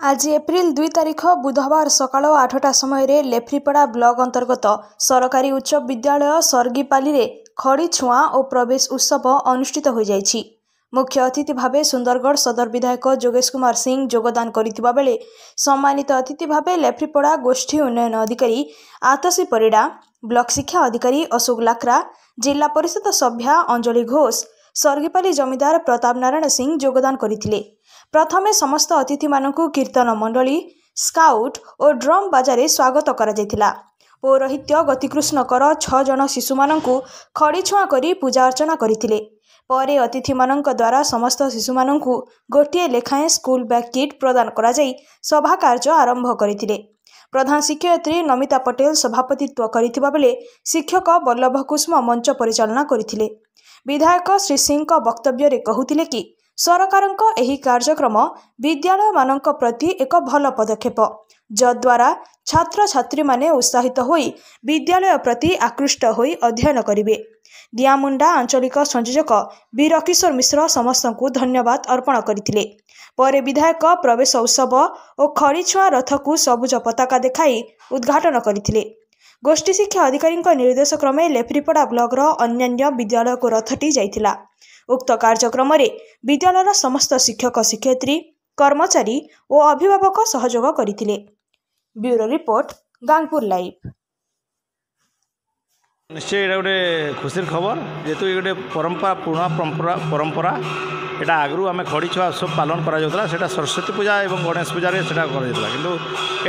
आज एप्रिल 2 तारिख बुधवार सकाळ 8टा समय लेफ्रीपड़ा ब्लॉक अंतर्गत सरकारी उच्च विद्यालय सर्गीपाली रे खड़ी छुआ और प्रवेश उत्सव अनुष्ठित हो जाइछि। मुख्य अतिथि भावे सुंदरगढ़ सदर विधायक जोगेश कुमार सिंह योगदान करथिबा बेले सम्मानित अतिथि भावे लेफ्रीपड़ा गोष्ठी उन्नयन अधिकारी आतसी परिडा, ब्लॉक शिक्षा अधिकारी अशोक लाक्रा, जिला परिषद सभ्या अंजलि घोष, सर्गीपाली जमीदार प्रताप नारायण सिंह योगदान करथिले। प्रथमे समस्त अतिथि मानकु कीर्तन मंडली, स्काउट और ड्रम बाजारे स्वागत करा जायतिला। पौरोहित्य गतिकृष्ण कर 6 जन शिशु मानकु खड़ी छुआ करी पूजा अर्चना करथिले। परे अतिथि मानक द्वारा समस्त शिशु मानकु गोटिए लेखाएं स्कूल बैग किट प्रदान करा जाई सभा कार्य आरंभ करथिले। प्रधान शिक्षयित्री नमिता पटेल सभापतित्व करथिबा बेले शिक्षक वल्लभ कुसुम मंच परिचालना करथिले। विधायक श्री सिंह वक्तव्य रे कहूतिले कि सरकारक एही कार्यक्रम विद्यालय मानक प्रति एक भल पदक्षेप, जद्वारा छात्र छात्री माने उत्साहित होई विद्यालय प्रति आकृष्ट होई अध्ययन करिवे। दियामुंडा आंचलिक संयोजक वीर किशोर मिश्र समस्तଙ୍କୁ धन्यवाद अर्पण करथिले। परे विधायक प्रवेश उत्सव और खड़ी छुआ रथ को सबुज पताका देखाई उद्घाटन करथिले। गोष्ठी शिक्षा अधिकारी निर्देश क्रमे लेफ्रीपड़ा ब्लॉक अन्यान्य विद्यालय को रथटी जाइथिला। उक्त कार्यक्रम रे विद्यालय समस्त शिक्षक शिक्षयित्री कर्मचारी और अभिभावक सहयोग करथिले। Bureau report Gangpur live. निश्चय ये गोटे खुशी खबर जेहेतु ये गोटे परंपरा पुराना परंपरा एटा आगु आम खड़ी छुआ सब पालन करा सरस्वती पूजा और गणेश पूजा किंतु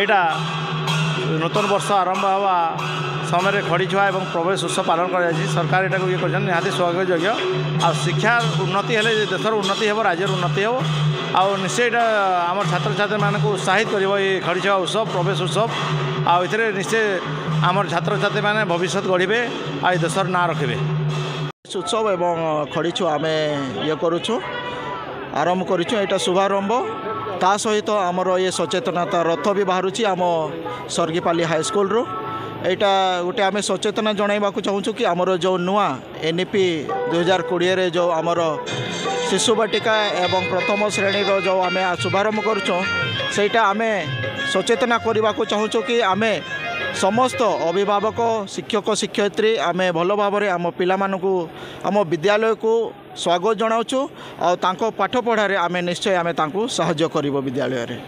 एटा नूतन वर्ष आरंभ हवा समय खड़ी छुआ और प्रवेश उत्सव पालन कर सरकार यहाँ ये कर निहाती स्वागत योग्य। आ शिक्षा उन्नति हेले देशर उन्नति हो, राज्यर उन्नति हो। आ निश्चय यहाँ आम छात्र छात्री मानक उत्साहित कर खड़ी छुआ उत्सव प्रवेश उत्सव आए निश्चय आम छात्र छात्री मैंने भविष्य गढ़े आ देशर ना रखे। उत्सव एवं खड़ी छुआ आम ये करुँ आरंभ करा शुभारंभ ता सहित आमर ये सचेतनता रथ भी बाहर आम सर्गीपाली हाईस्कल रू यहाँ गोटे आम सचेतना जनवा चाहूँ कि आमर जो नुआ NEP 2020 जो आमर शिशु बाटिका एवं प्रथम श्रेणी जो आम शुभारंभ करूटा आम सचेतना करने को चाहूँ कि आम समस्त अभिभावक शिक्षक शिक्षयित्री आम भल भाव आम पिला आम विद्यालय को स्वागत जनाऊँ और पाठ पढ़ारे आम निश्चय आम साहाय्य कर विद्यालय।